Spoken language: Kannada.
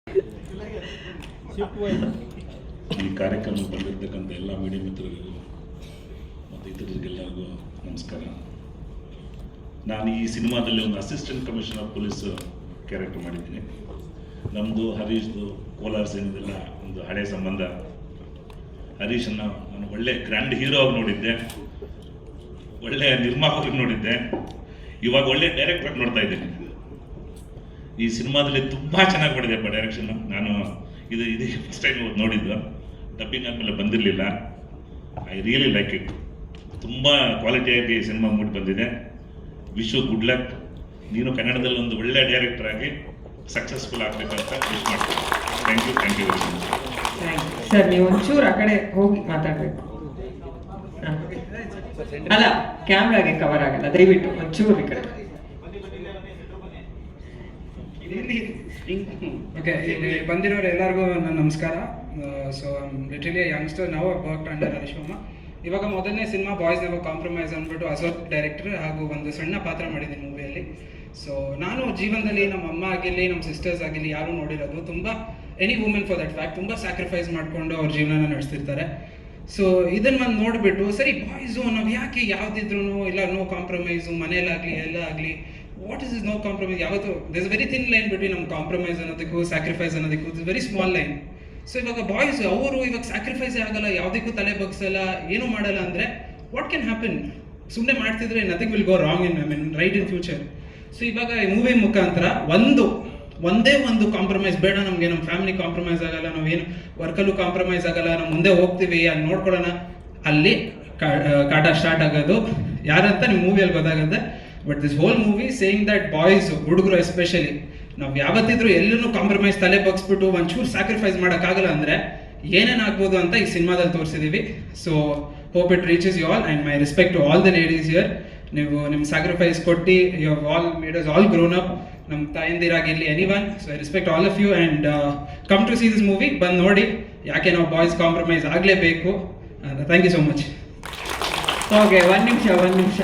ಈ ಕಾರ್ಯಕ್ರಮಕ್ಕೆ ಬಂದಿರತಕ್ಕಂಥ ಎಲ್ಲ ಮೀಡಿಯಾ ಮಿತ್ರರಿಗೂ ಮತ್ತು ಇತರರಿಗೆಲ್ಲರಿಗೂ ನಮಸ್ಕಾರ. ನಾನು ಈ ಸಿನಿಮಾದಲ್ಲಿ ಒಂದು ಅಸಿಸ್ಟೆಂಟ್ ಕಮಿಷನರ್ ಪೊಲೀಸ್ ಕ್ಯಾರೆಕ್ಟರ್ ಮಾಡಿದ್ದೀನಿ. ನಮ್ಮದು ಹರೀಶ್ದು ಕೋಲಾರ ಸಿನಿಮಾದೆಲ್ಲ ಒಂದು ಹಳೆಯ ಸಂಬಂಧ. ಹರೀಶನ್ನು ನಾನು ಒಳ್ಳೆ ಗ್ರ್ಯಾಂಡ್ ಹೀರೋ ಆಗಿ ನೋಡಿದ್ದೆ, ಒಳ್ಳೆಯ ನಿರ್ಮಾಪಕರಿಗೆ ನೋಡಿದ್ದೆ, ಇವಾಗ ಒಳ್ಳೆ ಡೈರೆಕ್ಟರ್ ನೋಡ್ತಾ ಇದ್ದೀನಿ. ಈ ಸಿನಿಮಾದಲ್ಲಿ ತುಂಬ ಚೆನ್ನಾಗಿ ಮಾಡಿದೆಪ್ಪ ಡೈರೆಕ್ಷನ್ನು. ನಾನು ಇದು ಫಸ್ಟ್ ಟೈಮ್ ನೋಡಿದ್ದು, ಡಬ್ಬಿಂಗ್ ಆದಮೇಲೆ ಬಂದಿರಲಿಲ್ಲ. I really like it. ತುಂಬ ಕ್ವಾಲಿಟಿಯಾಗಿ ಸಿನಿಮಾ ಮೂಡಿ ಬಂದಿದೆ. Wish you good luck. ನೀನು ಕನ್ನಡದಲ್ಲಿ ಒಂದು ಒಳ್ಳೆ ಡೈರೆಕ್ಟರ್ ಆಗಿ ಸಕ್ಸಸ್ಫುಲ್ ಆಗಬೇಕಂತ ವಿಶ್ ಮಾಡ್ತೀನಿ. Thank you very much. Sir, ನೀವು ಒಂಚೂರು ಆ ಕಡೆ ಹೋಗಿ ಮಾತಾಡಬೇಕು. ಅಲ್ಲ, ಕ್ಯಾಮ್ರಾಗೆ ಕವರ್ ಆಗಲ್ಲ, ದಯವಿಟ್ಟು ಒಂಚೂರು ಈ ಕಡೆ. ಓಕೆ, ಇಲ್ಲಿ ಬಂದಿರೋರು ಎಲ್ಲರಿಗೂ ನನ್ನ ನಮಸ್ಕಾರ. ಸೊ ಲಿಟ್ರಲಿ ಯಂಗ್ಸ್ಟರ್, ನಾವು ವರ್ಕ್ ಅಂಡರ್ ಹರೀಶ್ವಮ್ಮ. ಇವಾಗ ಮೊದಲನೇ ಸಿನಿಮಾ ಬಾಯ್ಸ್ ನೆವರ್ ಕಾಂಪ್ರಮೈಸ್ ಅಂದ್ಬಿಟ್ಟು ಅಶೋಕ್ ಡೈರೆಕ್ಟರ್ ಹಾಗೂ ಒಂದು ಸಣ್ಣ ಪಾತ್ರ ಮಾಡಿದ್ದೀನಿ ಮೂವಿಯಲ್ಲಿ. ಸೊ ನಾನು ಜೀವನದಲ್ಲಿ ನಮ್ಮ ಅಮ್ಮ ಆಗಿರಲಿ, ನಮ್ಮ ಸಿಸ್ಟರ್ಸ್ ಆಗಿರಲಿ, ಯಾರೂ ನೋಡಿರೋದು ತುಂಬ any women for that fact ತುಂಬ ಸ್ಯಾಕ್ರಿಫೈಸ್ ಮಾಡಿಕೊಂಡು ಅವ್ರ ಜೀವನನ ನಡೆಸ್ತಿರ್ತಾರೆ. ಸೊ ಇದನ್ನು ಒಂದು ನೋಡಿಬಿಟ್ಟು ಸರಿ ಬಾಯ್ಸು ನಾವು ಯಾಕೆ ಯಾವುದಿದ್ರು ಇಲ್ಲ ನೋ ಕಾಂಪ್ರಮೈಸು, ಮನೇಲಾಗಲಿ ಎಲ್ಲ ಆಗಲಿ, ವಾಟ್ ಇಸ್ ನೋ ಕಾಂಪ್ರಮೈಸ್? ಯಾವತ್ತು there is very thin line between ನಮ್ಮ ಕಾಂಪ್ರಮೈಸ್ ಅನ್ನೋದಕ್ಕೂ ಸ್ಯಾಕ್ರಿಫೈಸ್ ಅನ್ನೋದಕ್ಕೂ. It's very small line. So ಇವಾಗ ಬಾಯ್ಸ್ ಅವರು ಇವಾಗ ಸ್ಯಾಕ್ರಿಫೈಸೇ ಆಗಲ್ಲ, ಯಾವುದಕ್ಕೂ ತಲೆ ಬಗ್ಸಲ್ಲ, ಏನೂ ಮಾಡಲ್ಲ ಅಂದರೆ ವಾಟ್ ಕ್ಯಾನ್ ಹ್ಯಾಪನ್? ಸುಮ್ಮನೆ ಮಾಡ್ತಿದ್ರೆ nothing will go wrong in right in future. So ಇವಾಗ ಈ ಮೂವಿ ಮುಖಾಂತರ ಒಂದೇ ಒಂದು ಕಾಂಪ್ರಮೈಸ್ ಬೇಡ ನಮಗೆ. ನಮ್ಮ ಫ್ಯಾಮಿಲಿ ಕಾಂಪ್ರಮೈಸ್ ಆಗಲ್ಲ, ನಾವೇನು ವರ್ಕಲ್ಲೂ ಕಾಂಪ್ರಮೈಸ್ ಆಗಲ್ಲ, ನಾವು ಮುಂದೆ ಹೋಗ್ತೀವಿ, ಅಲ್ಲಿ ನೋಡ್ಕೊಳ್ಳೋಣ. ಅಲ್ಲಿ ಕಾಟ ಸ್ಟಾರ್ಟ್ ಆಗೋದು ಯಾರಂತ ನಿಮ್ಮ ಮೂವಿಯಲ್ಲಿ ಗೊತ್ತಾಗುತ್ತೆ. But this whole movie saying that boys, ಹುಡುಗರು ಎಸ್ಪೆಷಲಿ, ನಾವು ಯಾವತ್ತಿದ್ರು ಎಲ್ಲೂ ಕಾಂಪ್ರಮೈಸ್ ತಲೆ ಬಗ್ಸ್ಬಿಟ್ಟು ಒಂಚೂರು ಸ್ಯಾಕ್ರಿಫೈಸ್ ಮಾಡೋಕ್ಕಾಗಲ್ಲ ಅಂದರೆ ಏನೇನಾಗ್ಬೋದು ಅಂತ ಈ ಸಿನಿಮಾದಲ್ಲಿ ತೋರಿಸಿದ್ದೀವಿ. So hope it reaches you all and my respect to all the ladies here. ನೀವು ನಿಮ್ಮ ಸ್ಯಾಕ್ರಿಫೈಸ್ ಕೊಟ್ಟು you have all made us all grown up. ನಮ್ಮ ತಾಯಂದಿರಾಗಿರಲಿ, any one. So I respect all of you and come to see this movie. ಬಂದು ನೋಡಿ, ಯಾಕೆ ನಾವು ಬಾಯ್ಸ್ ಕಾಂಪ್ರಮೈಸ್ ಆಗಲೇಬೇಕು. Thank you so much. Okay, ಒಂದು ನಿಮಿಷ